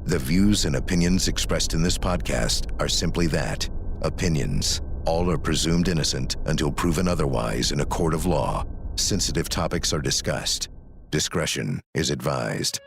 The views and opinions expressed in this podcast are simply that, opinions. All are presumed innocent until proven otherwise in a court of law. Sensitive topics are discussed. Discretion is advised.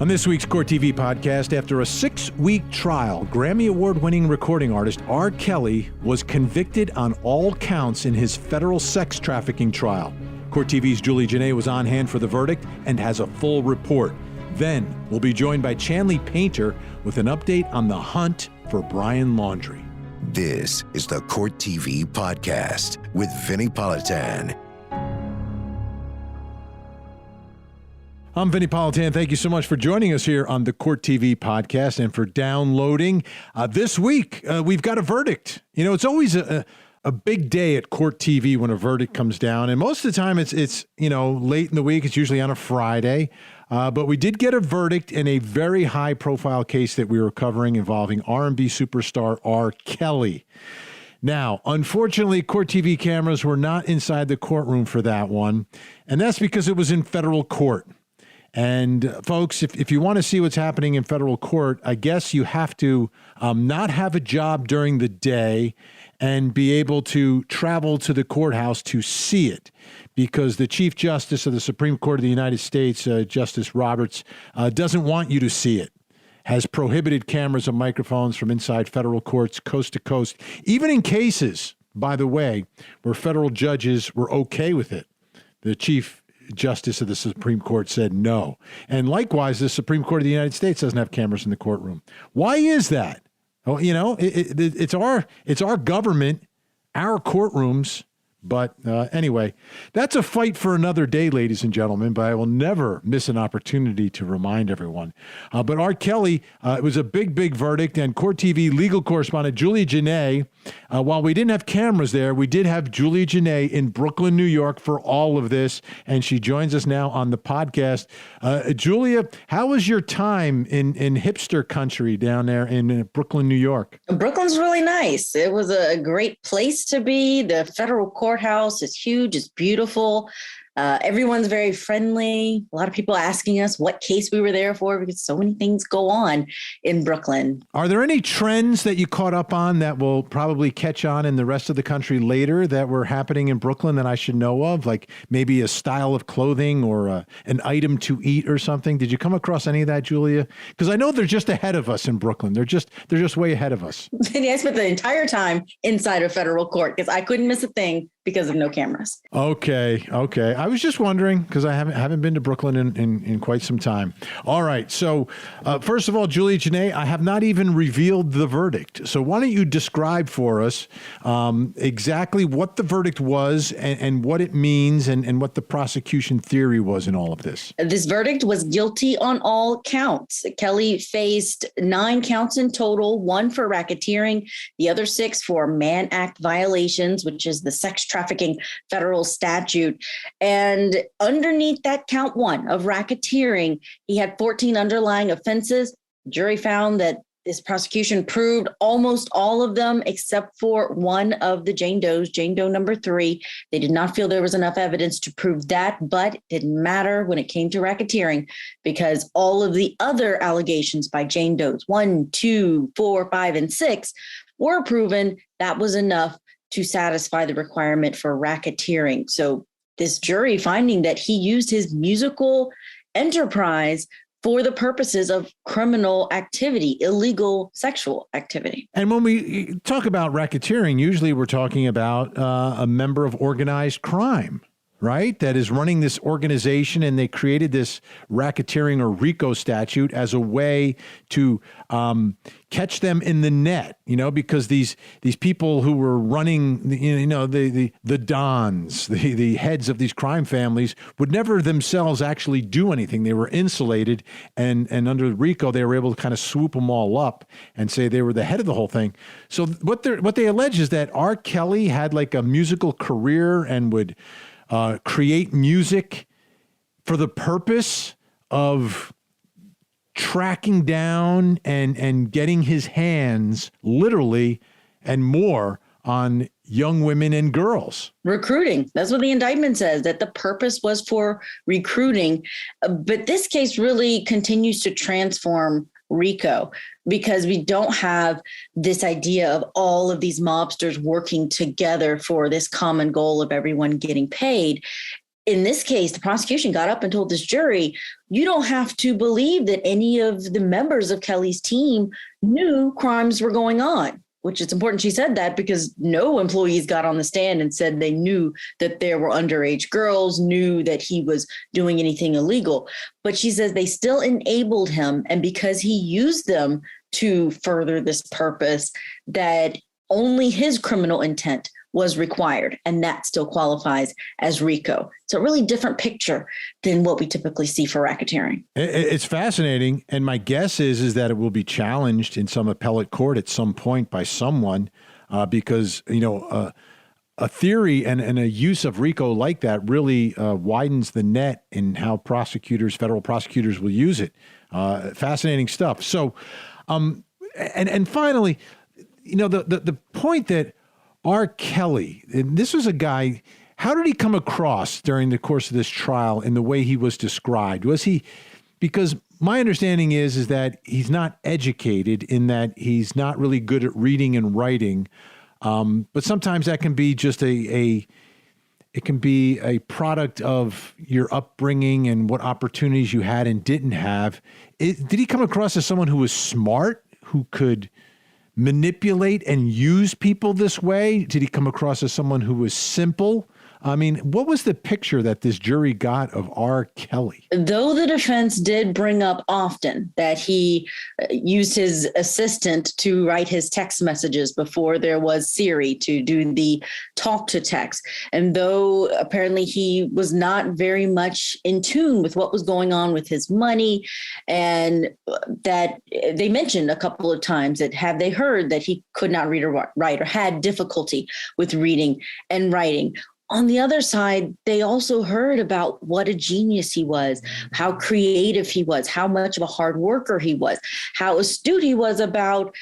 On this week's Court TV podcast, after a 6-week trial, Grammy Award-winning recording artist R. Kelly was convicted on all counts in his federal sex trafficking trial. Court TV's Jenaé was on hand for the verdict and has a full report. Then, we'll be joined by Chanley Painter with an update on the hunt for Brian Laundrie. This is the Court TV podcast with Vinnie Politan. I'm Vinnie Politan. Thank you so much for joining us here on the Court TV podcast and for downloading. This week, we've got a verdict. You know, it's always a big day at Court TV when a verdict comes down. And most of the time it's late in the week. It's usually on a Friday. But we did get a verdict in a very high-profile case that we were covering involving R&B superstar R. Kelly. Now, unfortunately, Court TV cameras were not inside the courtroom for that one. And that's because it was in federal court. And folks, if you want to see what's happening in federal court, I guess you have to not have a job during the day and be able to travel to the courthouse to see it, because the Chief Justice of the Supreme Court of the United States, Justice Roberts, doesn't want you to see it, has prohibited cameras and microphones from inside federal courts coast to coast, even in cases, by the way, where federal judges were okay with it. The Chief Justice of the Supreme Court said no. And likewise, the Supreme Court of the United States doesn't have cameras in the courtroom. Why is that? Well, it's our government, our courtrooms. But anyway, that's a fight for another day, ladies and gentlemen, but I will never miss an opportunity to remind everyone. But R. Kelly, it was a big, big verdict, and Court TV legal correspondent Jenaé, while we didn't have cameras there, we did have Jenaé in Brooklyn, New York for all of this, and she joins us now on the podcast. Julia, how was your time in hipster country down there in Brooklyn, New York? Brooklyn's really nice. It was a great place to be. The federal courthouse is huge. It's beautiful. Everyone's very friendly. A lot of people asking us what case we were there for, because so many things go on in Brooklyn. Are there any trends that you caught up on that will probably catch on in the rest of the country later that were happening in Brooklyn that I should know of? Like maybe a style of clothing or an item to eat or something? Did you come across any of that, Julia? Because I know they're just ahead of us in Brooklyn. They're just way ahead of us. I spent the entire time inside of federal court because I couldn't miss a thing because of no cameras. Okay. I was just wondering because I haven't been to Brooklyn in quite some time. All right. So first of all, Jenaé, I have not even revealed the verdict. So why don't you describe for us exactly what the verdict was and what it means and what the prosecution theory was in all of this? This verdict was guilty on all counts. Kelly faced 9 counts in total, 1 for racketeering, the other 6 for Mann Act violations, which is the sex trafficking federal statute. And underneath that count 1 of racketeering, he had 14 underlying offenses. The jury found that this prosecution proved almost all of them except for one of the Jane Does, Jane Doe number 3. They did not feel there was enough evidence to prove that, but it didn't matter when it came to racketeering because all of the other allegations by Jane Does, 1, 2, 4, 5, and 6 were proven. That was enough to satisfy the requirement for racketeering. So this jury finding that he used his musical enterprise for the purposes of criminal activity, illegal sexual activity. And when we talk about racketeering, usually we're talking about a member of organized crime, right? That is running this organization, and they created this racketeering or RICO statute as a way to catch them in the net, because these people who were running, the dons, the heads of these crime families would never themselves actually do anything. They were insulated, and under RICO, they were able to kind of swoop them all up and say they were the head of the whole thing. So what they allege is that R. Kelly had like a musical career and would create music for the purpose of tracking down and getting his hands literally and more on young women and girls. Recruiting. That's what the indictment says, that the purpose was for recruiting. But this case really continues to transform RICO because we don't have this idea of all of these mobsters working together for this common goal of everyone getting paid. In this case, the prosecution got up and told this jury, you don't have to believe that any of the members of Kelly's team knew crimes were going on, which is important. She said that because no employees got on the stand and said they knew that there were underage girls, knew that he was doing anything illegal. But she says they still enabled him. And because he used them to further this purpose, that only his criminal intent was required, and that still qualifies as RICO. It's a really different picture than what we typically see for racketeering. It's fascinating, and my guess is that it will be challenged in some appellate court at some point by someone, because a theory and a use of RICO like that really widens the net in how federal prosecutors will use it. Fascinating stuff. So, and finally, the point that R. Kelly, and this was a guy, how did he come across during the course of this trial in the way he was described? Was he, because my understanding is that he's not educated, in that he's not really good at reading and writing, but sometimes that can be just it can be a product of your upbringing and what opportunities you had and didn't have. Did he come across as someone who was smart, who could manipulate and use people this way? Did he come across as someone who was simple? I mean, what was the picture that this jury got of R. Kelly? Though the defense did bring up often that he used his assistant to write his text messages before there was Siri to do the talk to text, and though apparently he was not very much in tune with what was going on with his money, and that they mentioned a couple of times that have they heard that he could not read or write or had difficulty with reading and writing. On the other side, they also heard about what a genius he was, how creative he was, how much of a hard worker he was, how astute he was about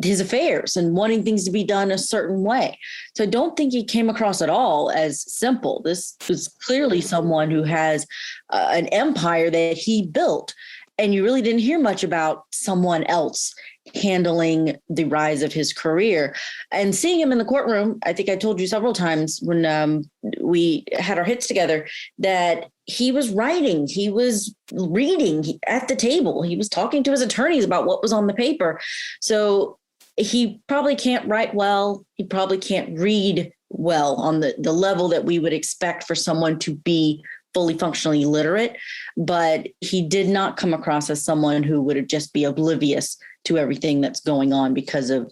his affairs and wanting things to be done a certain way. So I don't think he came across at all as simple. This was clearly someone who has an empire that he built. And you really didn't hear much about someone else handling the rise of his career. And seeing him in the courtroom, I think I told you several times when we had our hits together that he was writing, he was reading at the table, he was talking to his attorneys about what was on the paper. So he probably can't write well, he probably can't read well on the level that we would expect for someone to be fully functionally literate, but he did not come across as someone who would just be oblivious to everything that's going on because of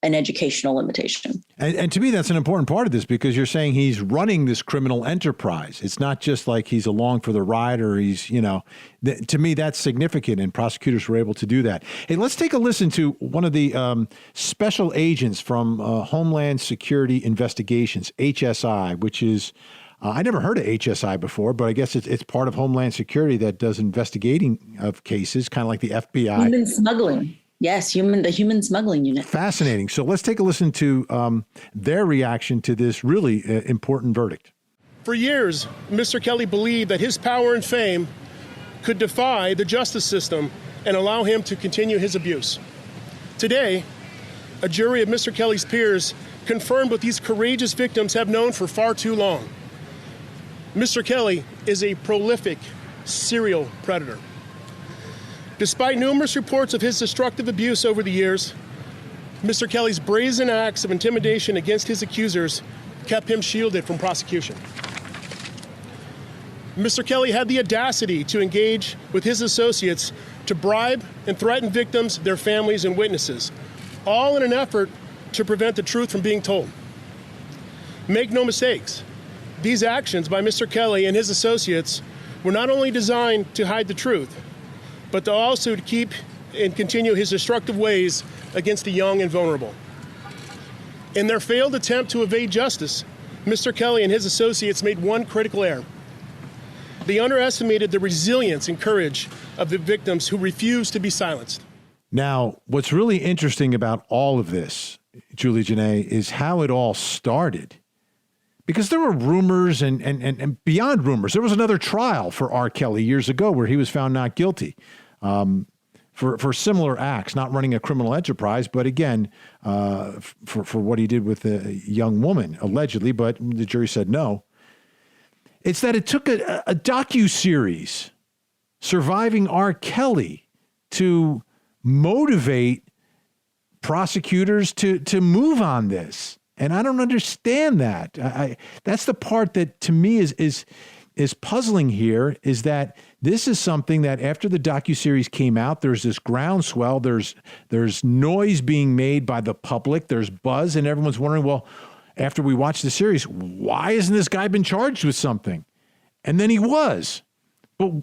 an educational limitation. And to me, that's an important part of this, because you're saying he's running this criminal enterprise. It's not just like he's along for the ride, or he's, to me, that's significant, and prosecutors were able to do that. Hey, let's take a listen to one of the special agents from Homeland Security Investigations, HSI, which is, I never heard of HSI before, but I guess it's part of Homeland Security that does investigating of cases, kind of like the FBI. Human smuggling. Yes, the human smuggling unit. Fascinating. So let's take a listen to their reaction to this really important verdict. For years, Mr. Kelly believed that his power and fame could defy the justice system and allow him to continue his abuse. Today, a jury of Mr. Kelly's peers confirmed what these courageous victims have known for far too long. Mr. Kelly is a prolific serial predator. Despite numerous reports of his destructive abuse over the years, Mr. Kelly's brazen acts of intimidation against his accusers kept him shielded from prosecution. Mr. Kelly had the audacity to engage with his associates to bribe and threaten victims, their families, and witnesses, all in an effort to prevent the truth from being told. Make no mistakes, these actions by Mr. Kelly and his associates were not only designed to hide the truth, but also to keep and continue his destructive ways against the young and vulnerable. In their failed attempt to evade justice, Mr. Kelly and his associates made one critical error. They underestimated the resilience and courage of the victims who refused to be silenced. Now, what's really interesting about all of this Julie Jenaé, is how it all started. Because there were rumors and beyond rumors. There was another trial for R. Kelly years ago where he was found not guilty for similar acts, not running a criminal enterprise, but again, for what he did with a young woman, allegedly, but the jury said no. It's that it took a docuseries, Surviving R. Kelly, to motivate prosecutors to move on this. And I don't understand that. That's the part that to me is puzzling here, is that this is something that after the docuseries came out, there's this groundswell, there's noise being made by the public, there's buzz, and everyone's wondering, well, after we watch the series, why hasn't this guy been charged with something? And then he was. But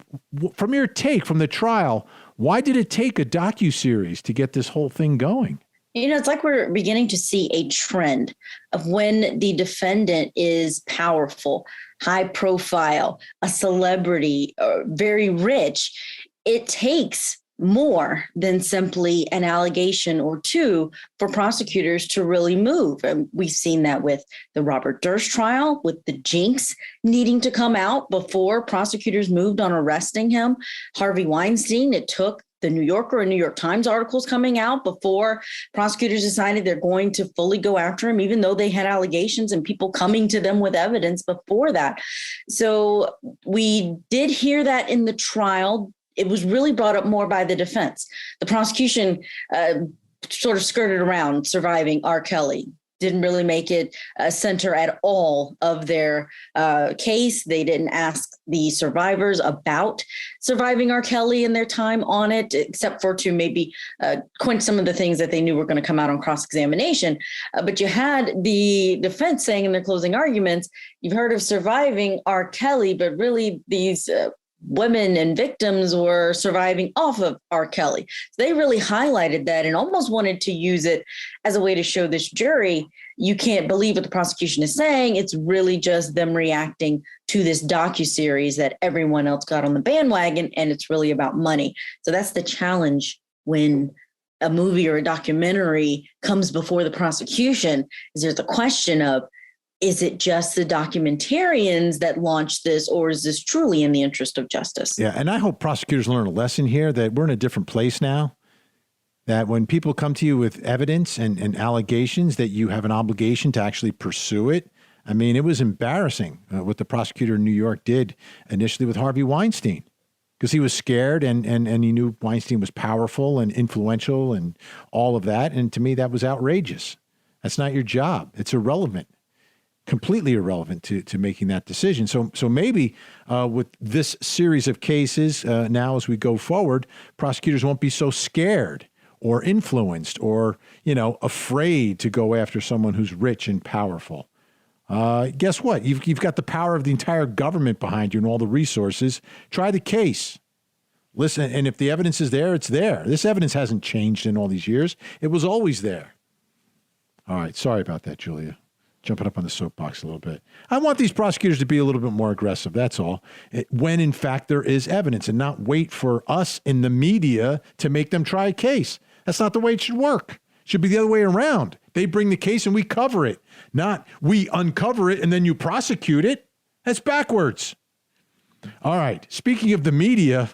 from your take, from the trial, why did it take a docuseries to get this whole thing going? It's like we're beginning to see a trend of when the defendant is powerful, high profile, a celebrity, very rich. It takes more than simply an allegation or two for prosecutors to really move. And we've seen that with the Robert Durst trial, with the Jinx needing to come out before prosecutors moved on arresting him. Harvey Weinstein, it took the New Yorker and New York Times articles coming out before prosecutors decided they're going to fully go after him, even though they had allegations and people coming to them with evidence before that. So we did hear that in the trial. It was really brought up more by the defense. The prosecution sort of skirted around Surviving R. Kelly, didn't really make it a center at all of their case. They didn't ask the survivors about Surviving R. Kelly and their time on it, except for to maybe quench some of the things that they knew were going to come out on cross-examination. But you had the defense saying in their closing arguments, you've heard of Surviving R. Kelly, but really these women and victims were surviving off of R. Kelly. So they really highlighted that and almost wanted to use it as a way to show this jury, you can't believe what the prosecution is saying. It's really just them reacting to this docuseries that everyone else got on the bandwagon, and it's really about money. So that's the challenge when a movie or a documentary comes before the prosecution, is there's the question of, is it just the documentarians that launched this, or is this truly in the interest of justice? Yeah, and I hope prosecutors learn a lesson here, that we're in a different place now, that when people come to you with evidence and allegations, that you have an obligation to actually pursue it. I mean, it was embarrassing what the prosecutor in New York did initially with Harvey Weinstein, because he was scared and he knew Weinstein was powerful and influential and all of that. And to me, that was outrageous. That's not your job. It's irrelevant. Completely irrelevant to making that decision. So maybe with this series of cases now as we go forward, prosecutors won't be so scared or influenced or, afraid to go after someone who's rich and powerful. Guess what? You've got the power of the entire government behind you and all the resources. Try the case. Listen, and if the evidence is there, it's there. This evidence hasn't changed in all these years. It was always there. All right. Sorry about that, Julia. Jumping up on the soapbox a little bit. I want these prosecutors to be a little bit more aggressive, that's all, when in fact there is evidence, and not wait for us in the media to make them try a case. That's not the way it should work. It should be the other way around. They bring the case and we cover it, not we uncover it and then you prosecute it. That's backwards. All right, speaking of the media,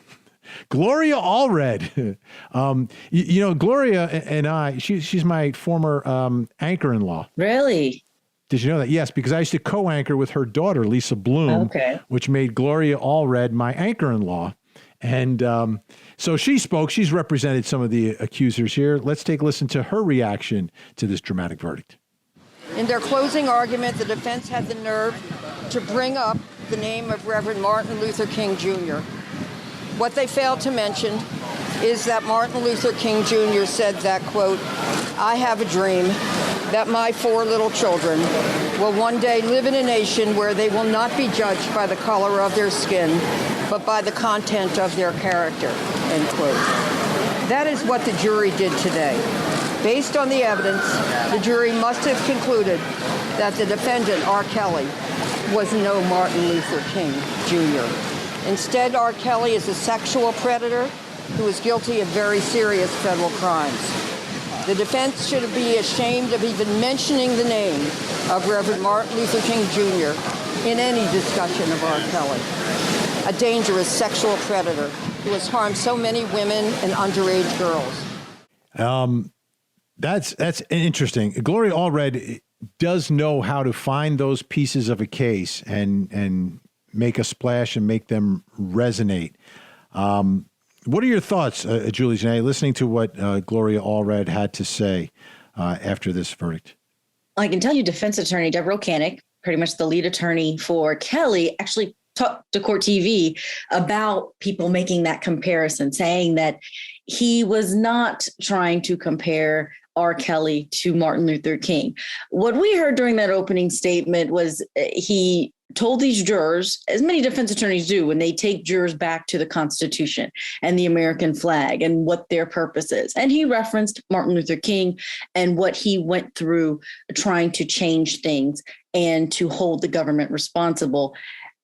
Gloria Allred. Gloria and I, she's my former anchor-in-law. Really? Did you know that? Yes, because I used to co-anchor with her daughter, Lisa Bloom, which made Gloria Allred my anchor-in-law. And so she spoke. She's represented some of the accusers here. Let's take a listen to her reaction to this dramatic verdict. In their closing argument, the defense had the nerve to bring up the name of Reverend Martin Luther King Jr. What they failed to mention is that Martin Luther King Jr. said that, quote, "I have a dream that my 4 little children will one day live in a nation where they will not be judged by the color of their skin, but by the content of their character," end quote. That is what the jury did today. Based on the evidence, the jury must have concluded that the defendant, R. Kelly, was no Martin Luther King Jr. Instead, R. Kelly is a sexual predator who is guilty of very serious federal crimes. The defense should be ashamed of even mentioning the name of Reverend Martin Luther King Jr. in any discussion of R. Kelly, a dangerous sexual predator who has harmed so many women and underage girls. That's interesting. Gloria Allred does know how to find those pieces of a case and make a splash and make them resonate. What are your thoughts, Julie Jenaé, listening to what Gloria Allred had to say after this verdict? I can tell you defense attorney Deborah O'Canick, pretty much the lead attorney for Kelly, actually talked to Court TV about people making that comparison, saying that he was not trying to compare R. Kelly to Martin Luther King. What we heard during that opening statement was he told these jurors, as many defense attorneys do when they take jurors back to the Constitution and the American flag and what their purpose is. And he referenced Martin Luther King and what he went through trying to change things and to hold the government responsible.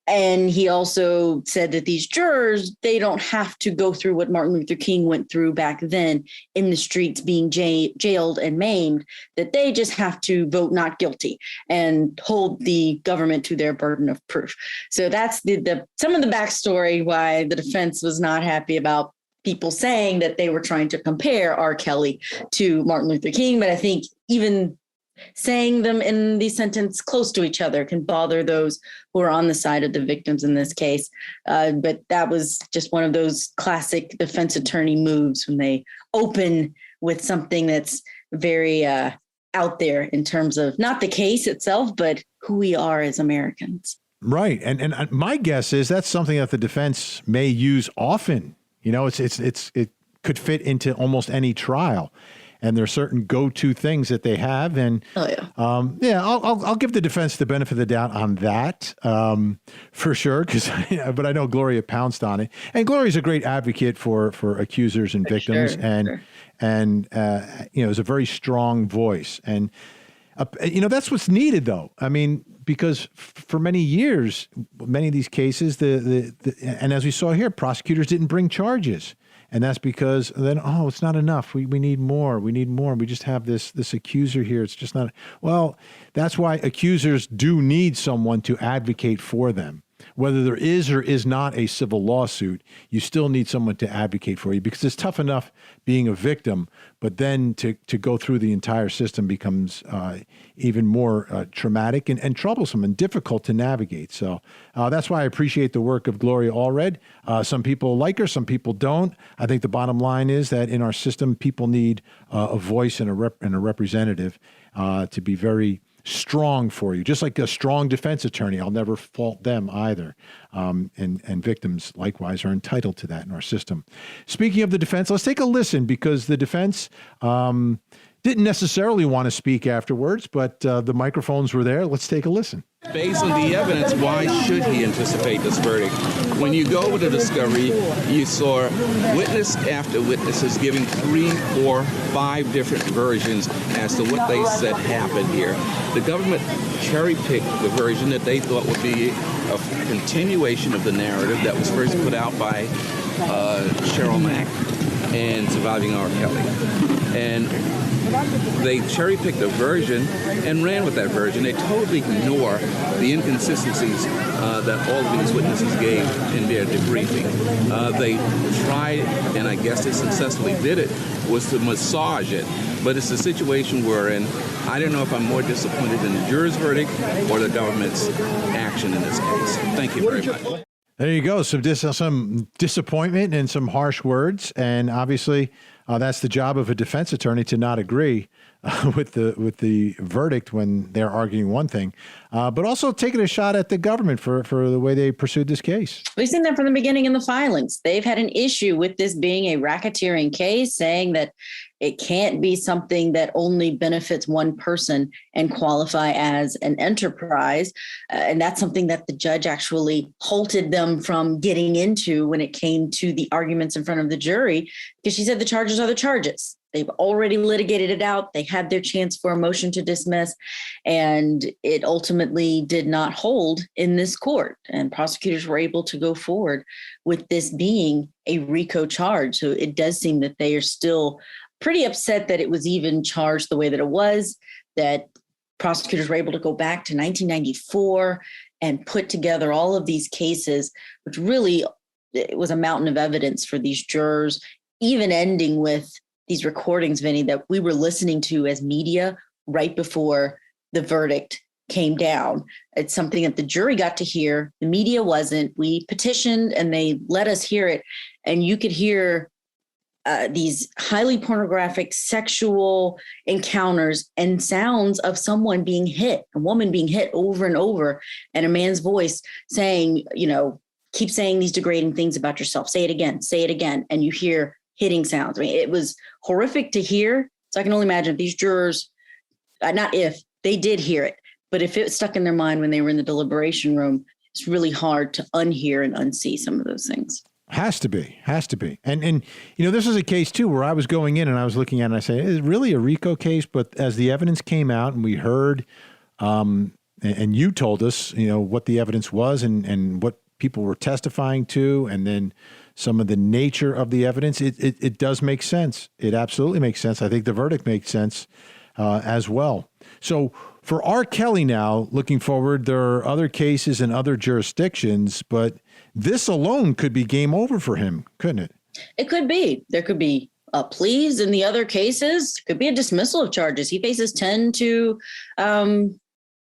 And he also said that these jurors, they don't have to go through what Martin Luther King went through back then in the streets, being jailed and maimed, that they just have to vote not guilty and hold the government to their burden of proof. So that's some of the backstory why the defense was not happy about people saying that they were trying to compare R. Kelly to Martin Luther King. But I think even saying them in the sentence close to each other can bother those who are on the side of the victims in this case. But that was just one of those classic defense attorney moves when they open with something that's very out there in terms of not the case itself, but who we are as Americans. Right. And my guess is that's something that the defense may use often. You know, it could fit into almost any trial. And there are certain go-to things that they have, and I'll give the defense the benefit of the doubt on that for sure. But I know Gloria pounced on it, and Gloria's a great advocate for accusers and victims, and is a very strong voice, and that's what's needed, though. I mean, because for many years, many of these cases, and as we saw here, prosecutors didn't bring charges. And that's because then, it's not enough. We need more. We need more. We just have this accuser here. It's just not. Well, that's why accusers do need someone to advocate for them. Whether there is or is not a civil lawsuit, you still need someone to advocate for you, because it's tough enough being a victim, but then to go through the entire system becomes even more traumatic and troublesome and difficult to navigate. So that's why I appreciate the work of Gloria Allred. Some people like her, some people don't. I think the bottom line is that in our system, people need a voice and a representative to be very strong for you, just like a strong defense attorney. I'll never fault them either. And victims likewise are entitled to that in our system. Speaking of the defense, let's take a listen, because the defense didn't necessarily want to speak afterwards, but the microphones were there. Let's take a listen. Based on the evidence, why should he anticipate this verdict? When you go with the discovery, you saw witness after witnesses giving 3, 4, 5 different versions as to what they said happened here. The government cherry-picked the version that they thought would be a continuation of the narrative that was first put out by Cheryl Mack and Surviving R. Kelly. And they cherry-picked a version and ran with that version. They totally ignore the inconsistencies that all of these witnesses gave in their debriefing. They tried, and I guess they successfully did it, was to massage it. But it's a situation wherein I don't know if I'm more disappointed in the juror's verdict or the government's action in this case. Thank you very much. There you go. Some disappointment and some harsh words. And obviously, that's the job of a defense attorney, to not agree with the verdict when they're arguing one thing, but also taking a shot at the government for the way they pursued this case. We've seen that from the beginning in the filings. They've had an issue with this being a racketeering case, saying that it can't be something that only benefits one person and qualify as an enterprise. And that's something that the judge actually halted them from getting into when it came to the arguments in front of the jury, because she said the charges are the charges. They've already litigated it out. They had their chance for a motion to dismiss, and it ultimately did not hold in this court. And prosecutors were able to go forward with this being a RICO charge. So it does seem that they are still pretty upset that it was even charged the way that it was, that prosecutors were able to go back to 1994 and put together all of these cases, which really it was a mountain of evidence for these jurors, even ending with these recordings, Vinnie, that we were listening to as media right before the verdict came down. It's something that the jury got to hear. The media wasn't. We petitioned and they let us hear it. And you could hear these highly pornographic sexual encounters and sounds of someone being hit, a woman being hit over and over, and a man's voice saying, keep saying these degrading things about yourself. Say it again. And you hear hitting sounds. I mean, it was horrific to hear. So I can only imagine if these jurors, not if, they did hear it, but if it stuck in their mind when they were in the deliberation room, it's really hard to unhear and unsee some of those things. Has to be. And this is a case too, where I was going in and I was looking at it and I said, is it really a RICO case? But as the evidence came out and we heard, and you told us, what the evidence was and what people were testifying to, and then some of the nature of the evidence, it does make sense. It absolutely makes sense. I think the verdict makes sense as well. So for R. Kelly now, looking forward, there are other cases in other jurisdictions, but this alone could be game over for him, couldn't it? It could be. There could be pleas in the other cases. Could be a dismissal of charges. He faces 10 to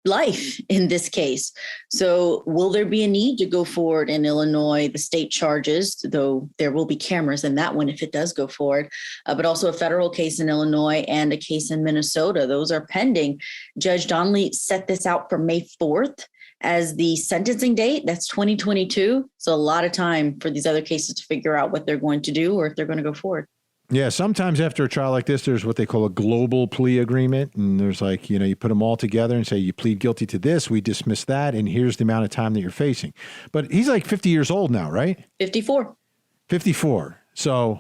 life in this case. So will there be a need to go forward in Illinois, the state charges, though there will be cameras in that one if it does go forward, but also a federal case in Illinois and a case in Minnesota. Those are pending. Judge Donnelly set this out for May 4th as the sentencing date. That's 2022. So a lot of time for these other cases to figure out what they're going to do or if they're going to go forward. Yeah, sometimes after a trial like this, there's what they call a global plea agreement. And there's you put them all together and say, you plead guilty to this, we dismiss that, and here's the amount of time that you're facing. But he's 50 years old now, right? 54. 54. So,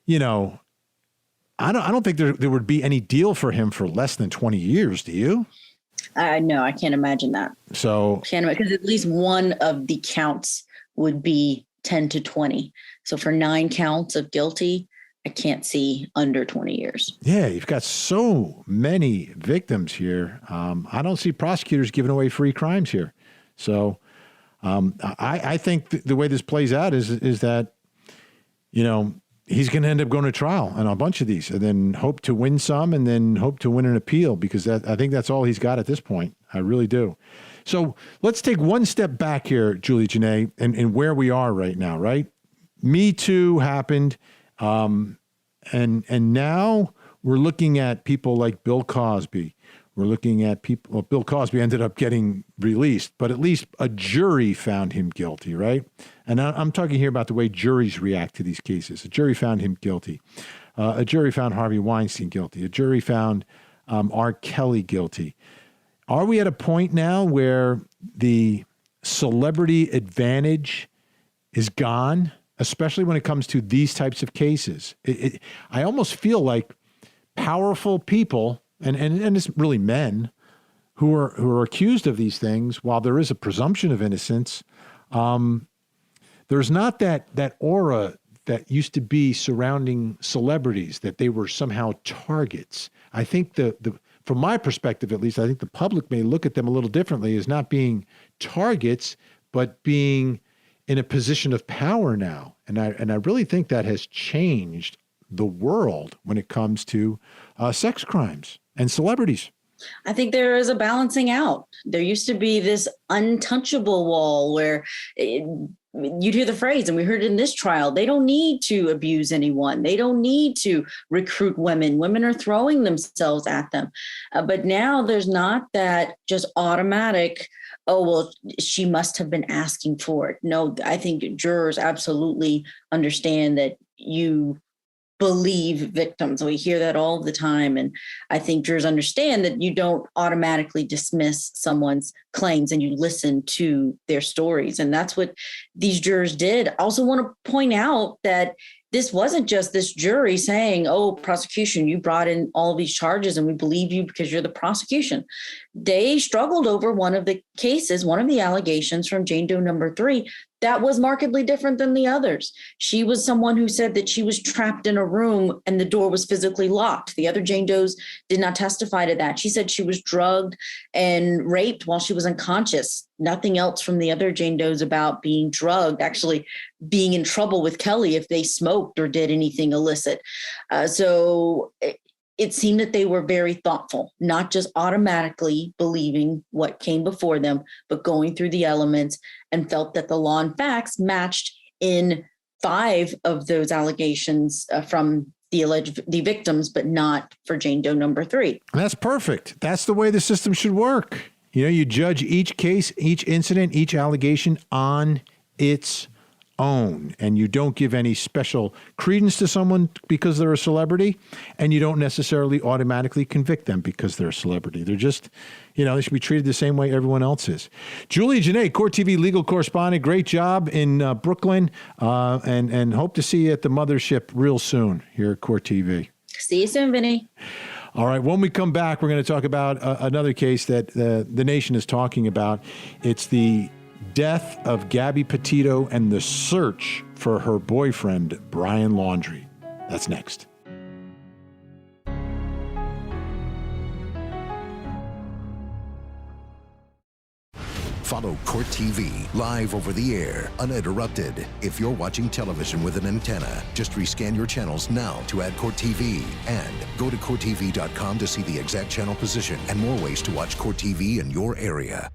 I don't think there would be any deal for him for less than 20 years, do you? No, I can't imagine that. So, because at least one of the counts would be 10 to 20. So for 9 counts of guilty, I can't see under 20 years. Yeah, you've got so many victims here. I don't see prosecutors giving away free crimes here. So I think the way this plays out is that, he's going to end up going to trial on a bunch of these and then hope to win some and then hope to win an appeal, because I think that's all he's got at this point. I really do. So let's take one step back here, Julie, Jenaé, and where we are right now, right? Me Too happened. And now we're looking at people like Bill Cosby. We're looking at people, well, Bill Cosby ended up getting released, but at least a jury found him guilty, right? And I'm talking here about the way juries react to these cases. A jury found him guilty. A jury found Harvey Weinstein guilty. A jury found R. Kelly guilty. Are we at a point now where the celebrity advantage is gone, especially when it comes to these types of cases? I almost feel like powerful people, and it's really men who are accused of these things, while there is a presumption of innocence, there's not that aura that used to be surrounding celebrities, that they were somehow targets. I think from my perspective, at least, I think the public may look at them a little differently as not being targets, but being in a position of power now. And I really think that has changed the world when it comes to sex crimes and celebrities. I think there is a balancing out. There used to be this untouchable wall where you'd hear the phrase, and we heard it in this trial, they don't need to abuse anyone. They don't need to recruit women. Women are throwing themselves at them. But now there's not that just automatic, oh, well, she must have been asking for it. No, I think jurors absolutely understand that you believe victims. We hear that all the time. And I think jurors understand that you don't automatically dismiss someone's claims and you listen to their stories. And that's what these jurors did. I also want to point out that this wasn't just this jury saying, oh, prosecution, you brought in all these charges and we believe you because you're the prosecution. They struggled over one of the cases, one of the allegations from Jane Doe number 3, that was markedly different than the others. She was someone who said that she was trapped in a room and the door was physically locked. The other Jane Does did not testify to that. She said she was drugged and raped while she was unconscious. Nothing else from the other Jane Does about being drugged, actually being in trouble with Kelly if they smoked or did anything illicit. So it seemed that they were very thoughtful, not just automatically believing what came before them, but going through the elements, and felt that the law and facts matched in 5 of those allegations from the victims, but not for Jane Doe number 3. That's perfect. That's the way the system should work. You know, you judge each case, each incident, each allegation on its own, and you don't give any special credence to someone because they're a celebrity, and you don't necessarily automatically convict them because they're a celebrity. They're just, you know, they should be treated the same way everyone else is. Julie Jenaé, Court TV legal correspondent, great job in Brooklyn, and hope to see you at the mothership real soon here at Court TV. See you soon, Vinny. All right, when we come back, we're going to talk about another case that the nation is talking about. It's the death of Gabby Petito and the search for her boyfriend, Brian Laundrie. That's next. Follow Court TV live over the air, uninterrupted. If you're watching television with an antenna, just rescan your channels now to add Court TV. And go to courttv.com to see the exact channel position and more ways to watch Court TV in your area.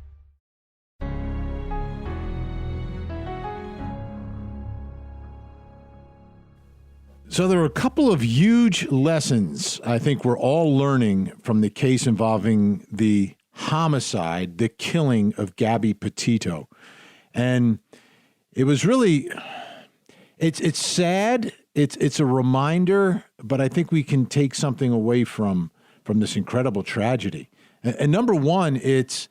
So there are a couple of huge lessons I think we're all learning from the case involving the homicide, the killing of Gabby Petito. And it was really, it's sad. It's a reminder, but I think we can take something away from this incredible tragedy. And number one, it's,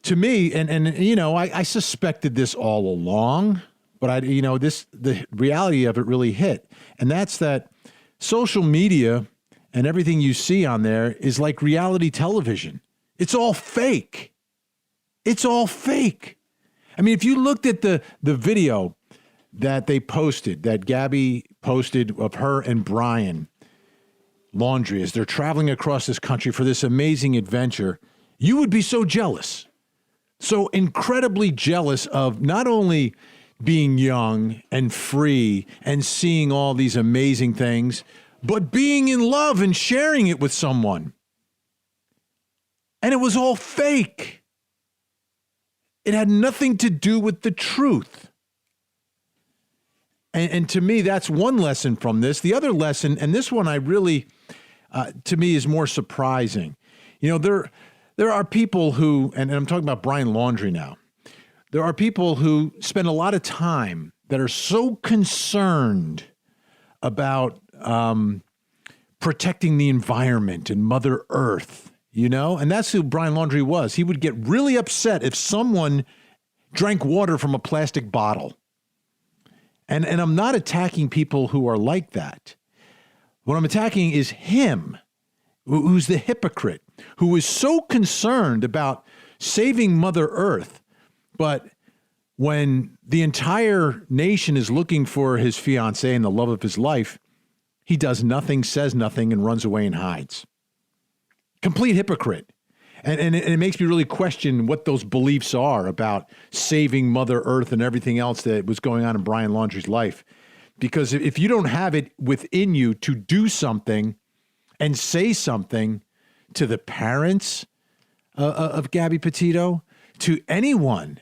to me, and you know, I suspected this all along, but the reality of it really hit. And that's that social media and everything you see on there is like reality television. It's all fake. It's all fake. I mean, if you looked at the video that they posted, that Gabby posted of her and Brian Laundrie as they're traveling across this country for this amazing adventure, you would be so jealous. So incredibly jealous of not only being young and free and seeing all these amazing things, but being in love and sharing it with someone. And it was all fake. It had nothing to do with the truth. And to me, that's one lesson from this. The other lesson, and this one I really, to me, is more surprising. You know, there are people who, and I'm talking about Brian Laundrie now, there are people who spend a lot of time that are so concerned about protecting the environment and Mother Earth, you know? And that's who Brian Laundrie was. He would get really upset if someone drank water from a plastic bottle. And I'm not attacking people who are like that. What I'm attacking is him, who's the hypocrite, who is so concerned about saving Mother Earth. But when the entire nation is looking for his fiancée and the love of his life, he does nothing, says nothing, and runs away and hides. Complete hypocrite. And it makes me really question what those beliefs are about saving Mother Earth and everything else that was going on in Brian Laundrie's life. Because if you don't have it within you to do something and say something to the parents of Gabby Petito, to anyone,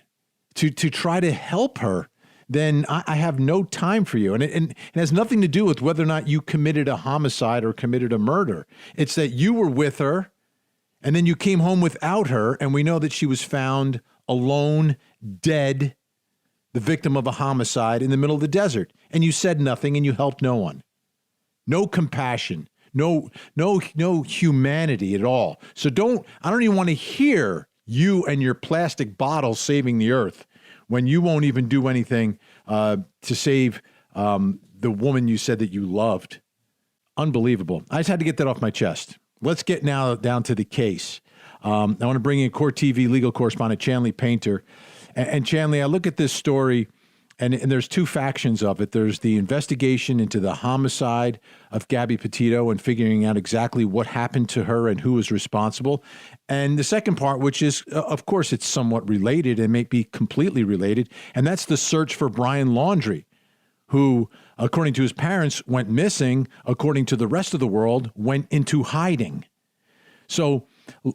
to try to help her, then I have no time for you. And it has nothing to do with whether or not you committed a homicide or committed a murder. It's that you were with her, and then you came home without her, and we know that she was found alone, dead, the victim of a homicide in the middle of the desert. And you said nothing, and you helped no one. No compassion, no humanity at all. So I don't even want to hear you and your plastic bottles saving the earth when you won't even do anything to save the woman you said that you loved. Unbelievable. I just had to get that off my chest. Let's get now down to the case. I want to bring in Court TV legal correspondent Chanley Painter. And Chanley, I look at this story And there's two factions of it. There's the investigation into the homicide of Gabby Petito and figuring out exactly what happened to her and who was responsible. And the second part, which is, of course, it's somewhat related and may be completely related, and that's the search for Brian Laundrie, who, according to his parents, went missing, according to the rest of the world, went into hiding. So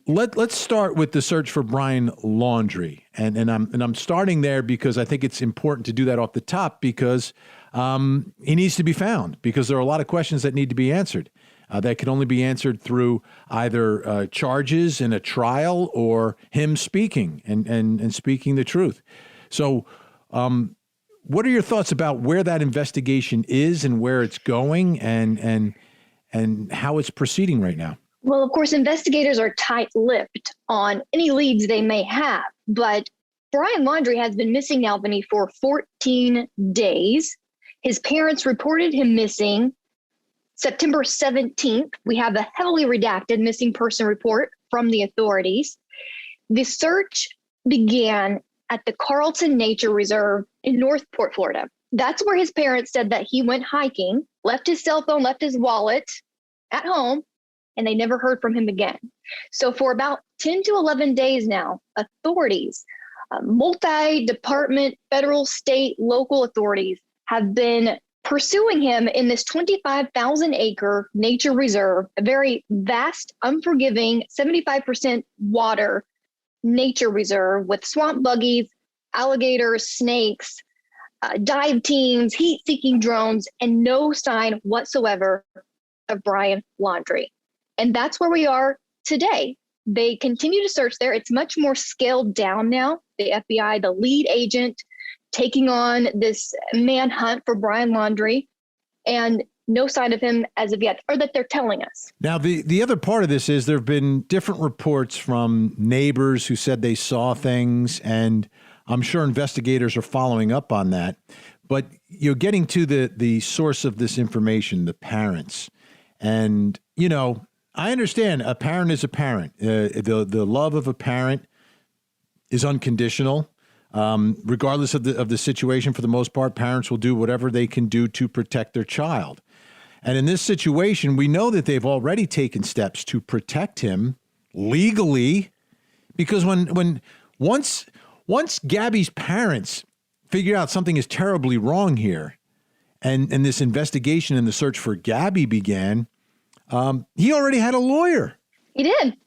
let's start with the search for Brian Laundrie, and I'm starting there because I think it's important to do that off the top because he needs to be found, because there are a lot of questions that need to be answered that can only be answered through either charges in a trial or him speaking and speaking the truth. So what are your thoughts about where that investigation is and where it's going and how it's proceeding right now? Well, of course, investigators are tight-lipped on any leads they may have, but Brian Laundrie has been missing now, Vinnie, for 14 days. His parents reported him missing September 17th. We have a heavily redacted missing person report from the authorities. The search began at the Carlton Nature Reserve in Northport, Florida. That's where his parents said that he went hiking, left his cell phone, left his wallet at home, and they never heard from him again. So for about 10 to 11 days now, authorities, multi-department, federal, state, local authorities have been pursuing him in this 25,000-acre nature reserve, a very vast, unforgiving, 75% water nature reserve with swamp buggies, alligators, snakes, dive teams, heat-seeking drones, and no sign whatsoever of Brian Laundrie. And that's where we are today. They continue to search there. It's much more scaled down now. The FBI, the lead agent, taking on this manhunt for Brian Laundrie, and no sign of him as of yet, or that they're telling us. Now, the other part of this is there have been different reports from neighbors who said they saw things, and I'm sure investigators are following up on that. But you're getting to the source of this information, the parents. And, I understand a parent is a parent. The love of a parent is unconditional. Regardless of the situation, for the most part, parents will do whatever they can do to protect their child. And in this situation, we know that they've already taken steps to protect him legally, because once Gabby's parents figure out something is terribly wrong here, and this investigation and the search for Gabby began, he already had a lawyer. He did.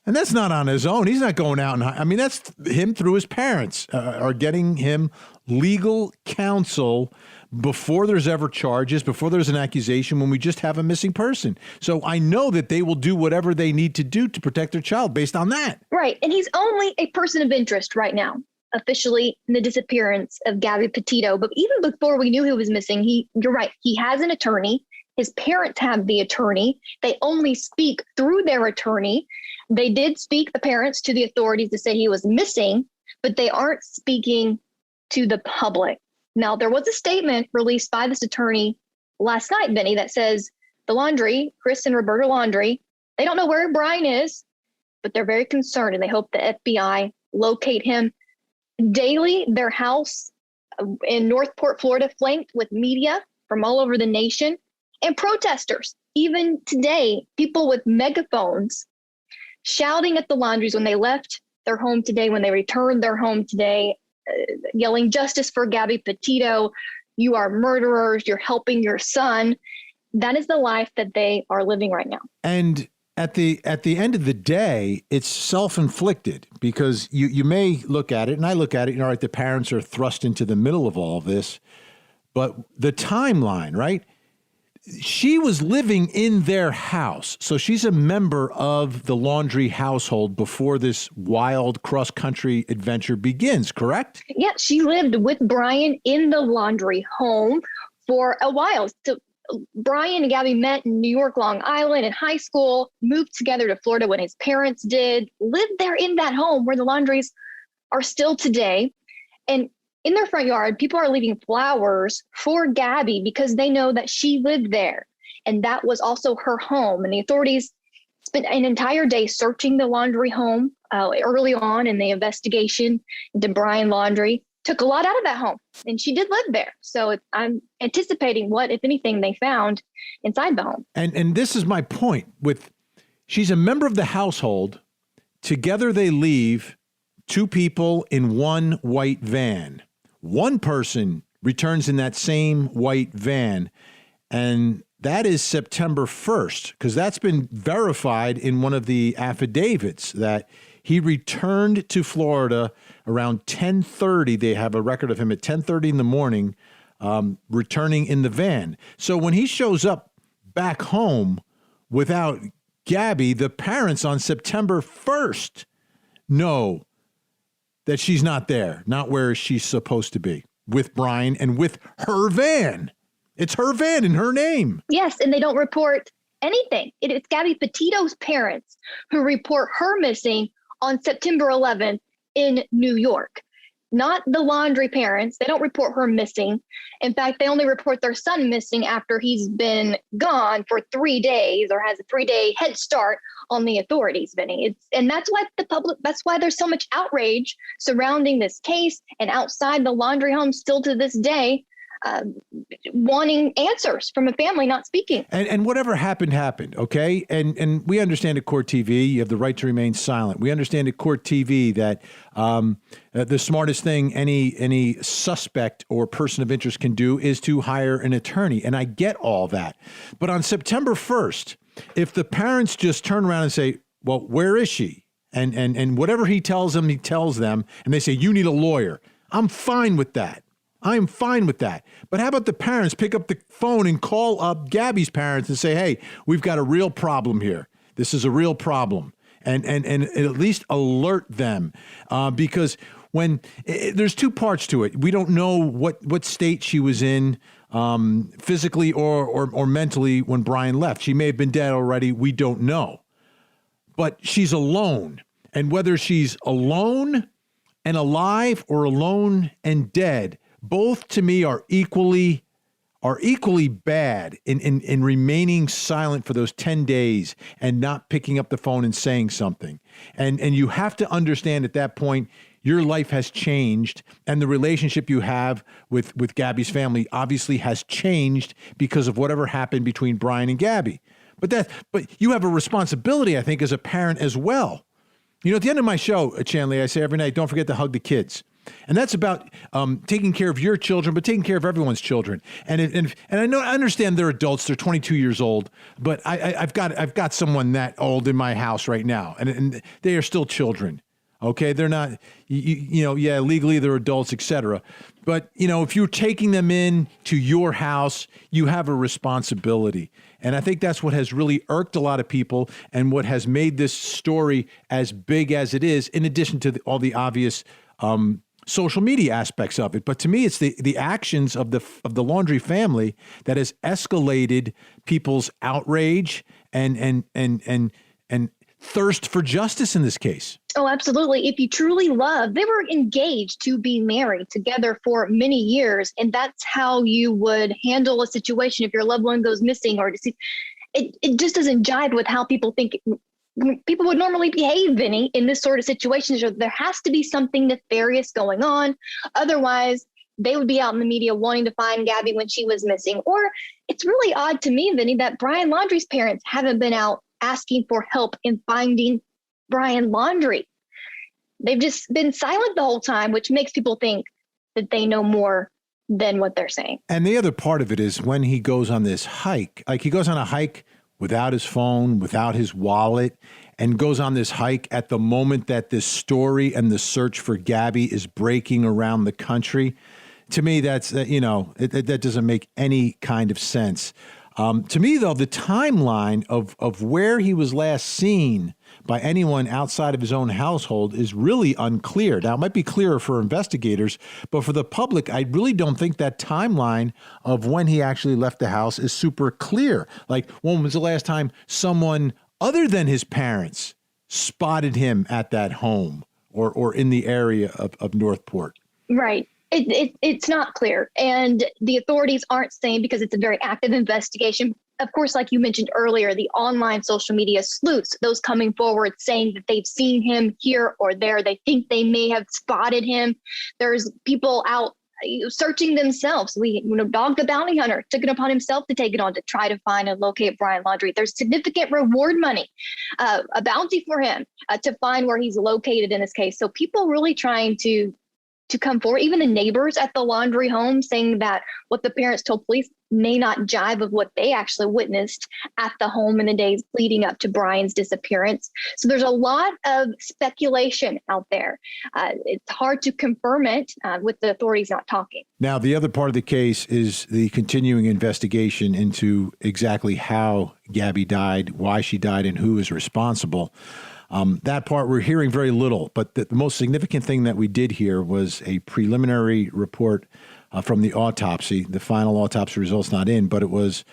And that's not on his own. He's not going out and that's him through his parents are getting him legal counsel before there's ever charges, before there's an accusation, when we just have a missing person. So I know that they will do whatever they need to do to protect their child based on that. Right. And he's only a person of interest right now, officially, in the disappearance of Gabby Petito. But even before we knew he was missing, you're right, he has an attorney. His parents have the attorney. They only speak through their attorney. They did speak, the parents, to the authorities to say he was missing, but they aren't speaking to the public. Now, there was a statement released by this attorney last night, Vinnie, that says the Laundrie, Chris and Roberta Laundrie, they don't know where Brian is, but they're very concerned and they hope the FBI locate him. Daily, their house in Northport, Florida, flanked with media from all over the nation and protesters. Even today, people with megaphones shouting at the Laundries when they left their home today, when they returned their home today, yelling justice for Gabby Petito. You are murderers. You're helping your son. That is the life that they are living right now. And at the end of the day, it's self-inflicted, because you may look at it, and I look at it, right, the parents are thrust into the middle of all of this, but the timeline, right? She was living in their house. So she's a member of the Laundrie household before this wild cross-country adventure begins, correct? Yeah, she lived with Brian in the Laundrie home for a while. So Brian and Gabby met in New York, Long Island in high school, moved together to Florida when his parents did, lived there in that home where the Laundries are still today. And in their front yard, people are leaving flowers for Gabby because they know that she lived there. And that was also her home. And the authorities spent an entire day searching the Laundrie home early on in the investigation into Brian Laundrie. took a lot out of that home, and she did live there. So I'm anticipating what, if anything, they found inside the home. And this is my point with, she's a member of the household. Together they leave, two people in one white van. One person returns in that same white van, and that is September 1st, because that's been verified in one of the affidavits that he returned to Florida around 10:30. They have a record of him at 10:30 in the morning, returning in the van. So when he shows up back home without Gabby, the parents on September 1st know that she's not there, not where she's supposed to be, with Brian and with her van. It's her van in her name. Yes, and they don't report anything. It's Gabby Petito's parents who report her missing on September 11th in New York, not the Laundrie parents. They don't report her missing. In fact, they only report their son missing after he's been gone for 3 days or has a 3-day head start on the authorities, Vinnie. And that's why that's why there's so much outrage surrounding this case and outside the Laundrie home still to this day, wanting answers from a family not speaking. And whatever happened, okay? And we understand at Court TV, you have the right to remain silent. We understand at Court TV that the smartest thing any suspect or person of interest can do is to hire an attorney. And I get all that. But on September 1st, if the parents just turn around and say, well, where is she? And whatever he tells them, and they say, you need a lawyer. I'm fine with that. I'm fine with that. But how about the parents pick up the phone and call up Gabby's parents and say, hey, we've got a real problem here. This is a real problem. And at least alert them because when there's two parts to it. We don't know what state she was in physically or mentally when Brian left. She may have been dead already. We don't know. But she's alone. And whether she's alone and alive or alone and dead, both to me are equally bad in remaining silent for those 10 days and not picking up the phone and saying something. And you have to understand at that point, your life has changed and the relationship you have with Gabby's family obviously has changed because of whatever happened between Brian and Gabby. But you have a responsibility, I think, as a parent as well. You know, at the end of my show, Chanley, I say every night, don't forget to hug the kids. And that's about taking care of your children, but taking care of everyone's children. And I understand they're adults; they're 22 years old. But I've got someone that old in my house right now, and they are still children. Okay, they're not, legally they're adults, etc. But if you're taking them in to your house, you have a responsibility. And I think that's what has really irked a lot of people, and what has made this story as big as it is. In addition to all the obvious social media aspects of it. But to me, it's the actions of the Laundrie family that has escalated people's outrage and thirst for justice in this case. Oh, absolutely. If you truly love, they were engaged to be married together for many years. And that's how you would handle a situation if your loved one goes missing or deceased. It just doesn't jive with how people think people would normally behave, Vinnie, in this sort of situation. So there has to be something nefarious going on. Otherwise, they would be out in the media wanting to find Gabby when she was missing. Or it's really odd to me, Vinnie, that Brian Laundrie's parents haven't been out asking for help in finding Brian Laundrie. They've just been silent the whole time, which makes people think that they know more than what they're saying. And the other part of it is when he goes on this hike, like he goes on a hike without his phone, without his wallet, and goes on this hike at the moment that this story and the search for Gabby is breaking around the country. To me, that's, that doesn't make any kind of sense. To me, though, the timeline of where he was last seen by anyone outside of his own household is really unclear. Now, it might be clearer for investigators, but for the public, I really don't think that timeline of when he actually left the house is super clear. Like, when was the last time someone other than his parents spotted him at that home or in the area of Northport? Right. It's not clear. And the authorities aren't saying, because it's a very active investigation, of course, like you mentioned earlier, the online social media sleuths, those coming forward saying that they've seen him here or there. They think they may have spotted him. There's people out searching themselves. Dog the Bounty Hunter took it upon himself to take it on to try to find and locate Brian Laundrie. There's significant reward money, a bounty for him to find where he's located in this case. So people really trying to come forward, even the neighbors at the Laundrie home saying that what the parents told police may not jive with what they actually witnessed at the home in the days leading up to Brian's disappearance. So there's a lot of speculation out there. It's hard to confirm it with the authorities not talking. Now, the other part of the case is the continuing investigation into exactly how Gabby died, why she died, and who is responsible. That part we're hearing very little, but the most significant thing that we did hear was a preliminary report from the autopsy. The final autopsy results not in, but it was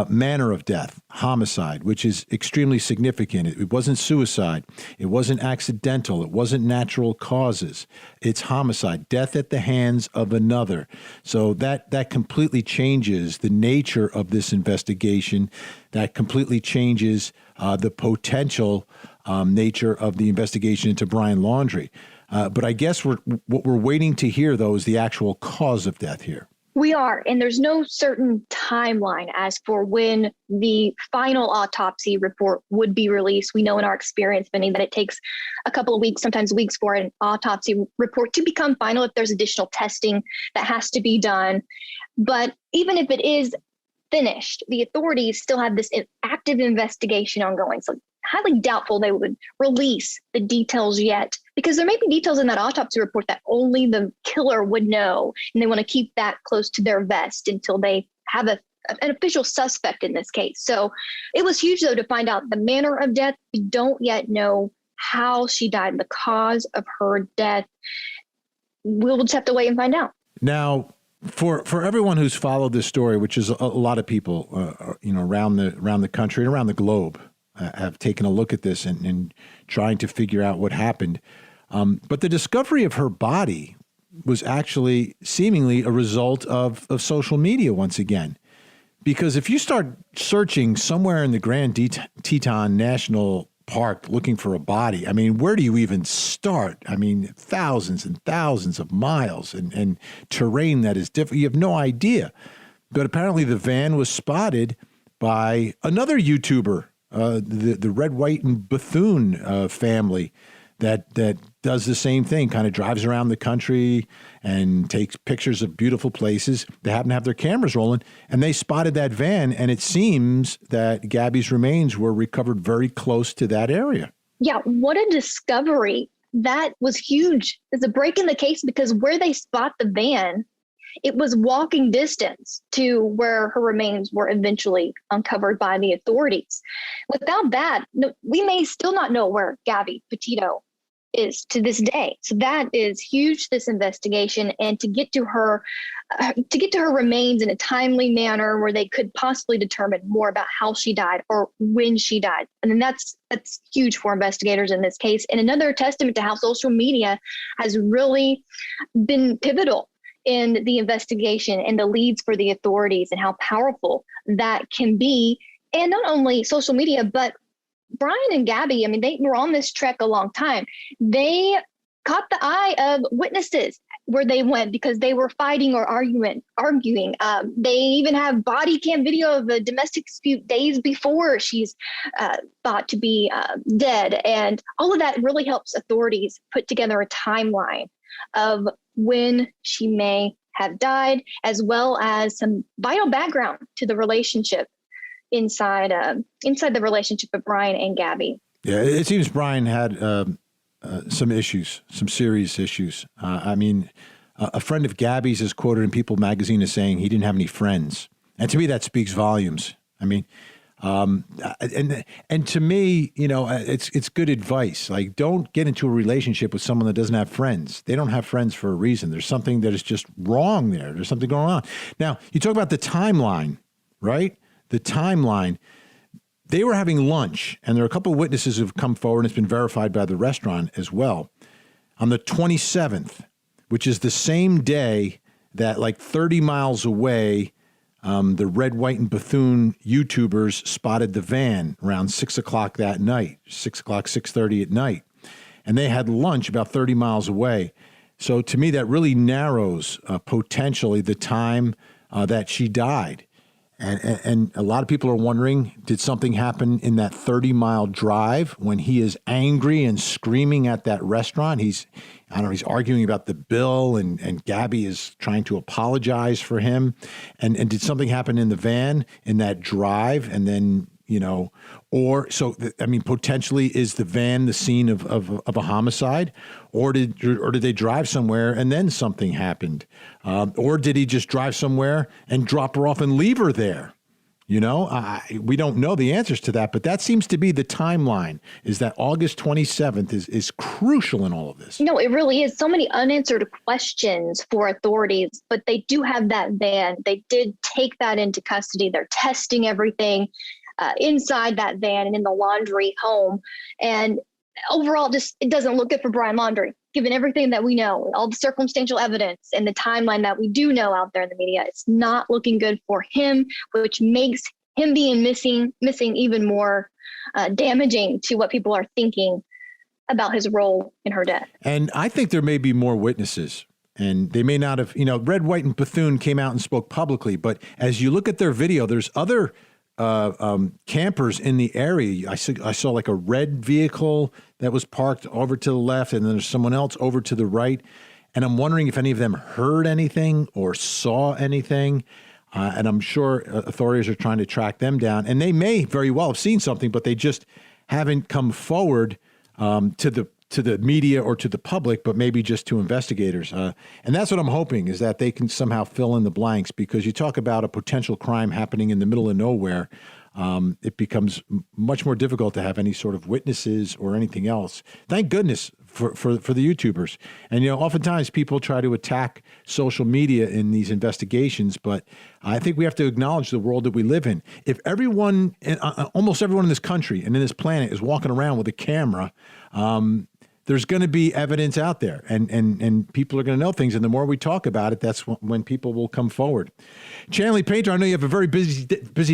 manner of death, homicide, which is extremely significant. It wasn't suicide. It wasn't accidental. It wasn't natural causes. It's homicide, death at the hands of another. So that completely changes the nature of this investigation. That completely changes the potential nature of the investigation into Brian Laundrie. But I guess what we're waiting to hear, though, is the actual cause of death here. We are, and there's no certain timeline as for when the final autopsy report would be released. We know in our experience, Vinnie, that it takes a couple of weeks, sometimes weeks, for an autopsy report to become final if there's additional testing that has to be done. But even if it is finished, the authorities still have this active investigation ongoing. So highly doubtful they would release the details yet, because there may be details in that autopsy report that only the killer would know, and they want to keep that close to their vest until they have an official suspect in this case. So it was huge, though, to find out the manner of death. We don't yet know how she died, the cause of her death. We'll just have to wait and find out. Now, for everyone who's followed this story, which is a lot of people, around the country and around the globe, have taken a look at this and trying to figure out what happened. But the discovery of her body was actually seemingly a result of social media once again. Because if you start searching somewhere in the Grand Teton National Park looking for a body, I mean, where do you even start? I mean, thousands and thousands of miles and terrain that is different. You have no idea. But apparently the van was spotted by another YouTuber, the Red, White, and Bethune family that does the same thing, kind of drives around the country and takes pictures of beautiful places. They happen to have their cameras rolling, and they spotted that van, and it seems that Gabby's remains were recovered very close to that area. Yeah, what a discovery. That was huge. It's a break in the case, because where they spot the van, it was walking distance to where her remains were eventually uncovered by the authorities. Without that, we may still not know where Gabby Petito is to this day. So that is huge, this investigation, and to get to her remains in a timely manner where they could possibly determine more about how she died or when she died. And then that's huge for investigators in this case. And another testament to how social media has really been pivotal in the investigation and the leads for the authorities, and how powerful that can be. And not only social media, but Brian and Gabby, I mean, they were on this trek a long time. They caught the eye of witnesses where they went because they were fighting or arguing. They even have body cam video of a domestic dispute days before she's thought to be dead. And all of that really helps authorities put together a timeline of when she may have died, as well as some vital background to the relationship inside the relationship of Brian and Gabby. Yeah, it seems Brian had some issues, some serious issues. A friend of Gabby's is quoted in People magazine as saying he didn't have any friends. And to me, that speaks volumes. I mean, and to me, it's good advice. Like, don't get into a relationship with someone that doesn't have friends. They don't have friends for a reason. There's something that is just wrong there. There's something going on. Now, you talk about the timeline, right? The timeline. They were having lunch, and there are a couple of witnesses who've come forward, and it's been verified by the restaurant as well, on the 27th, which is the same day that, like 30 miles away, the Red, White, and Bethune YouTubers spotted the van around 6 o'clock that night, 6 o'clock, 6:30 at night. And they had lunch about 30 miles away. So to me, that really narrows potentially the time that she died. And a lot of people are wondering, did something happen in that 30-mile drive when he is angry and screaming at that restaurant? He's arguing about the bill, and Gabby is trying to apologize for him. And did something happen in the van in that drive? And then, potentially is the van the scene of a homicide, or did they drive somewhere and then something happened, or did he just drive somewhere and drop her off and leave her there? We don't know the answers to that, but that seems to be the timeline. Is that August 27th is crucial in all of this? No, it really is. So many unanswered questions for authorities, but they do have that van. They did take that into custody. They're testing everything inside that van and in the Laundrie home. And overall, it doesn't look good for Brian Laundrie, given everything that we know, all the circumstantial evidence and the timeline that we do know out there in the media. It's not looking good for him, which makes him being missing even more damaging to what people are thinking about his role in her death. And I think there may be more witnesses. And they may not have, Red, White, and Bethune came out and spoke publicly. But as you look at their video, there's other campers in the area. I saw like a red vehicle that was parked over to the left, and then there's someone else over to the right. And I'm wondering if any of them heard anything or saw anything. And I'm sure authorities are trying to track them down. And they may very well have seen something, but they just haven't come forward to the media or to the public, but maybe just to investigators. And that's what I'm hoping, is that they can somehow fill in the blanks, because you talk about a potential crime happening in the middle of nowhere. It becomes much more difficult to have any sort of witnesses or anything else. Thank goodness for the YouTubers. And, oftentimes people try to attack social media in these investigations, but I think we have to acknowledge the world that we live in. If everyone, almost everyone in this country and in this planet is walking around with a camera, there's going to be evidence out there, and people are going to know things. And the more we talk about it, that's when people will come forward. Chanley Painter, I know you have a very busy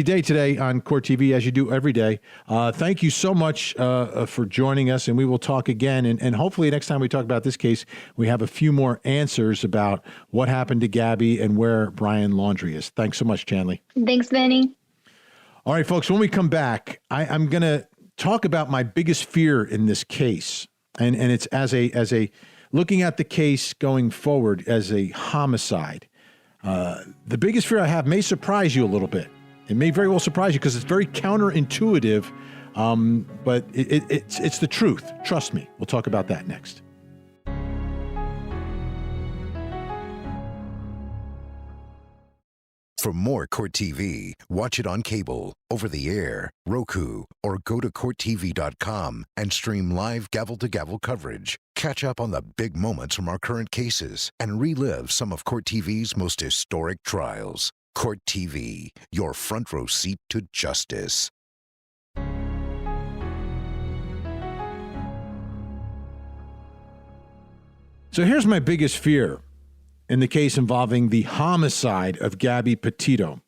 day today on Court TV, as you do every day. Thank you so much for joining us, and we will talk again. And hopefully next time we talk about this case, we have a few more answers about what happened to Gabby and where Brian Laundrie is. Thanks so much, Chanley. Thanks, Vinnie. All right, folks, when we come back, I'm going to talk about my biggest fear in this case. And it's as a looking at the case going forward as a homicide. The biggest fear I have may surprise you a little bit. It may very well surprise you because it's very counterintuitive, but it's the truth. Trust me. We'll talk about that next. For more Court TV, watch it on cable, over the air, Roku, or go to courttv.com and stream live gavel-to-gavel coverage. Catch up on the big moments from our current cases and relive some of Court TV's most historic trials. Court TV, your front row seat to justice. So here's my biggest fear in the case involving the homicide of Gabby Petito,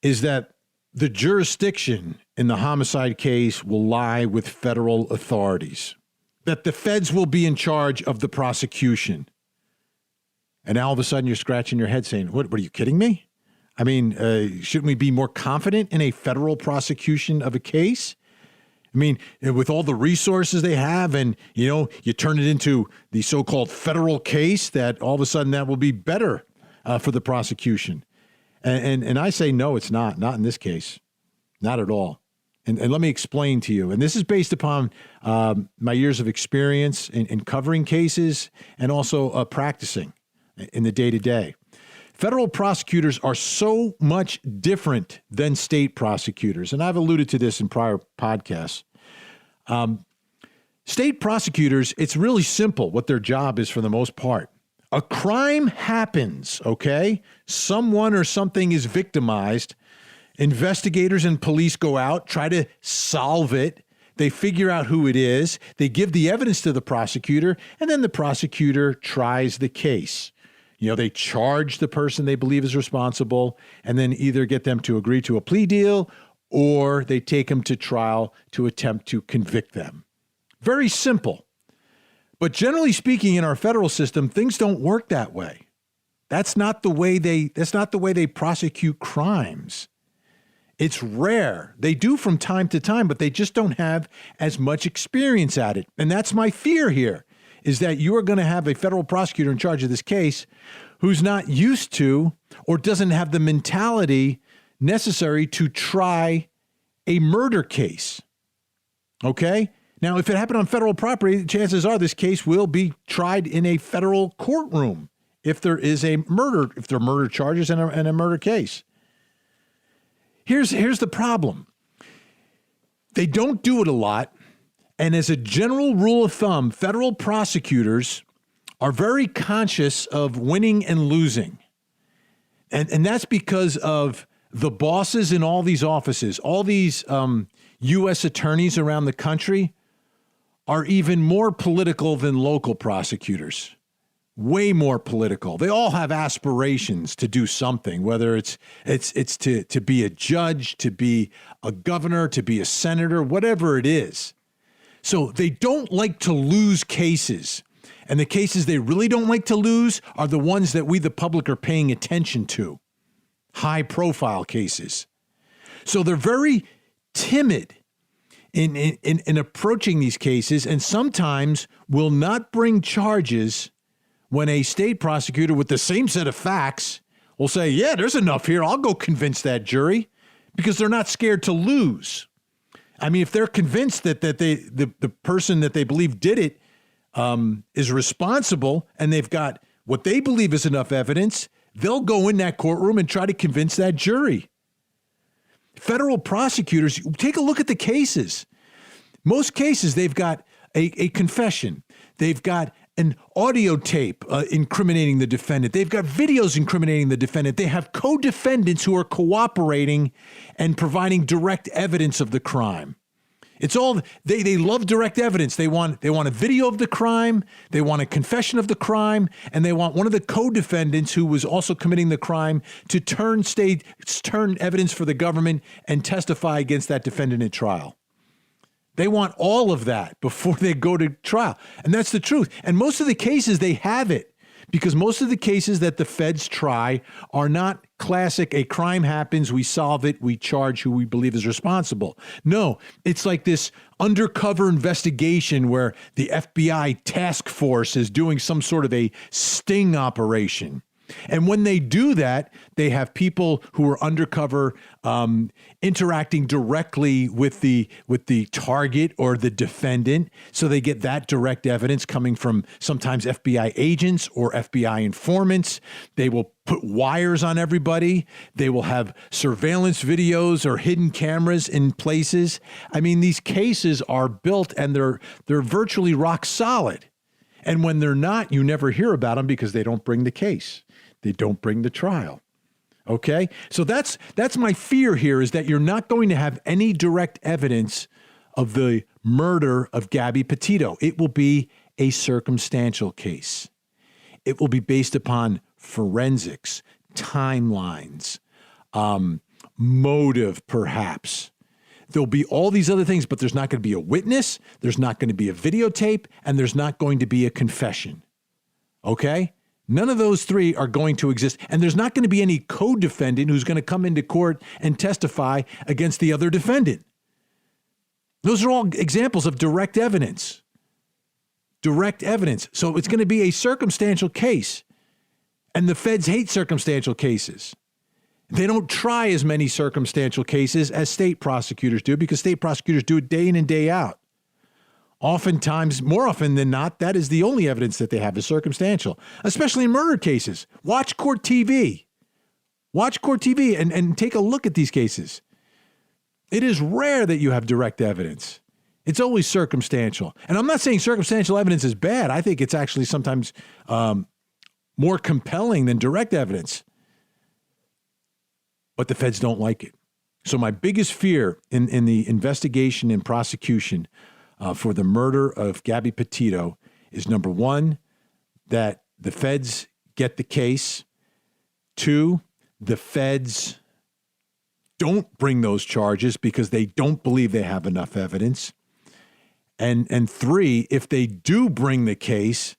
is that the jurisdiction in the homicide case will lie with federal authorities, that the feds will be in charge of the prosecution. And now all of a sudden you're scratching your head saying, what are you kidding me? I mean, shouldn't we be more confident in a federal prosecution of a case? I mean, with all the resources they have, and, you turn it into the so-called federal case, that all of a sudden that will be better for the prosecution. And I say, no, it's not in this case, not at all. And let me explain to you. And this is based upon my years of experience in covering cases and also practicing in the day-to-day. Federal prosecutors are so much different than state prosecutors. And I've alluded to this in prior podcasts. State prosecutors, it's really simple what their job is for the most part. A crime happens, okay? Someone or something is victimized. Investigators and police go out, try to solve it. They figure out who it is. They give the evidence to the prosecutor, and then the prosecutor tries the case. They charge the person they believe is responsible and then either get them to agree to a plea deal or they take them to trial to attempt to convict them. Very simple. But generally speaking, in our federal system, things don't work that way. That's not the way they prosecute crimes. It's rare. They do from time to time, but they just don't have as much experience at it. And that's my fear here, is that you are going to have a federal prosecutor in charge of this case who's not used to or doesn't have the mentality necessary to try a murder case. Okay? Now, if it happened on federal property, chances are this case will be tried in a federal courtroom if there is a murder, if there are murder charges and a murder case. Here's the problem. They don't do it a lot. And as a general rule of thumb, federal prosecutors are very conscious of winning and losing. And that's because of the bosses in all these offices. All these U.S. attorneys around the country are even more political than local prosecutors. Way more political. They all have aspirations to do something, whether it's to be a judge, to be a governor, to be a senator, whatever it is. So they don't like to lose cases. And the cases they really don't like to lose are the ones that we, the public, are paying attention to. High-profile cases. So they're very timid in approaching these cases and sometimes will not bring charges when a state prosecutor with the same set of facts will say, yeah, there's enough here. I'll go convince that jury, because they're not scared to lose. I mean, if they're convinced that the person that they believe did it is responsible and they've got what they believe is enough evidence, they'll go in that courtroom and try to convince that jury. Federal prosecutors, take a look at the cases. Most cases, they've got a confession. They've got an audio tape incriminating the defendant. They've got videos incriminating the defendant. They have co-defendants who are cooperating and providing direct evidence of the crime. It's all they love direct evidence. They want a video of the crime, they want a confession of the crime, and they want one of the co-defendants who was also committing the crime to turn evidence for the government and testify against that defendant at trial. They want all of that before they go to trial. And that's the truth. And most of the cases, they have it, because most of the cases that the feds try are not classic, a crime happens, we solve it, we charge who we believe is responsible. No, it's like this undercover investigation where the FBI task force is doing some sort of a sting operation. And when they do that, they have people who are undercover interacting directly with the target or the defendant. So they get that direct evidence coming from sometimes FBI agents or FBI informants. They will put wires on everybody. They will have surveillance videos or hidden cameras in places. I mean, these cases are built and they're virtually rock solid. And when they're not, you never hear about them because they don't bring the case. They don't bring the trial. Okay? So that's my fear here, is that you're not going to have any direct evidence of the murder of Gabby Petito. It will be a circumstantial case. It will be based upon forensics, timelines, motive perhaps. There'll be all these other things, but there's not going to be a witness, there's not going to be a videotape, and there's not going to be a confession. Okay? None of those three are going to exist. And there's not going to be any co-defendant who's going to come into court and testify against the other defendant. Those are all examples of direct evidence. Direct evidence. So it's going to be a circumstantial case. And the feds hate circumstantial cases. They don't try as many circumstantial cases as state prosecutors do, because state prosecutors do it day in and day out. Oftentimes, more often than not, that is the only evidence that they have is circumstantial, especially in murder cases. Watch court TV. Watch court TV and take a look at these cases. It is rare that you have direct evidence. It's always circumstantial. And I'm not saying circumstantial evidence is bad. I think it's actually sometimes more compelling than direct evidence. But the feds don't like it. So my biggest fear in the investigation and prosecution for the murder of Gabby Petito is, number one, that the feds get the case. 2, the feds don't bring those charges because they don't believe they have enough evidence. And 3, if they do bring the case,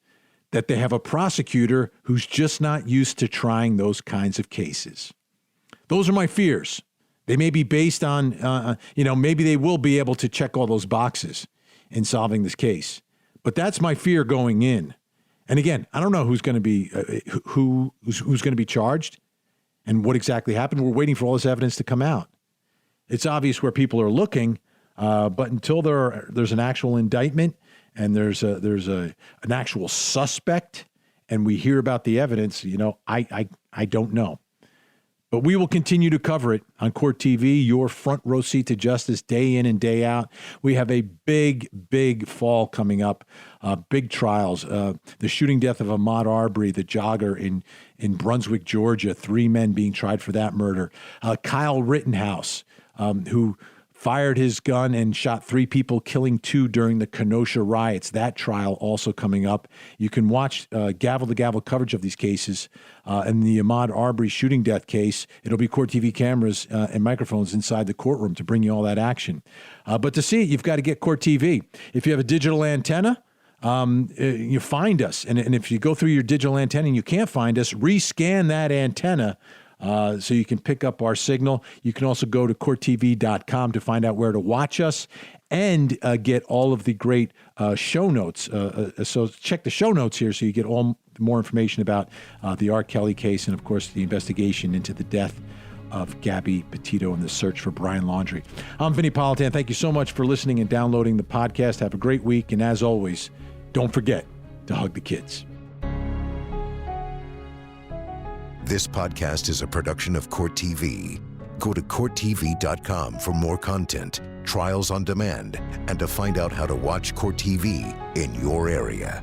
that they have a prosecutor who's just not used to trying those kinds of cases. Those are my fears. They may be based on, maybe they will be able to check all those boxes in solving this case. But that's my fear going in. And again, I don't know who's going to be who's going to be charged and what exactly happened. We're waiting for all this evidence to come out. It's obvious where people are looking, but until there's an actual indictment and there's an actual suspect, and we hear about the evidence, I don't know. But we will continue to cover it on Court TV, your front row seat to justice, day in and day out. We have a big, big fall coming up, big trials. The shooting death of Ahmaud Arbery, the jogger in Brunswick, Georgia, 3 men being tried for that murder. Kyle Rittenhouse, who fired his gun and shot 3 people, killing 2 during the Kenosha riots. That trial also coming up. You can watch gavel-to-gavel coverage of these cases. And the Ahmaud Arbery shooting death case, it'll be Court TV cameras and microphones inside the courtroom to bring you all that action. But to see it, you've got to get Court TV. If you have a digital antenna, you find us. And if you go through your digital antenna and you can't find us, rescan that antenna so you can pick up our signal. You can also go to courttv.com to find out where to watch us and get all of the great show notes. So check the show notes here so you get all more information about the R. Kelly case and, of course, the investigation into the death of Gabby Petito and the search for Brian Laundrie. I'm Vinnie Politan. Thank you so much for listening and downloading the podcast. Have a great week. And as always, don't forget to hug the kids. This podcast is a production of Court TV. Go to courttv.com for more content, trials on demand, and to find out how to watch Court TV in your area.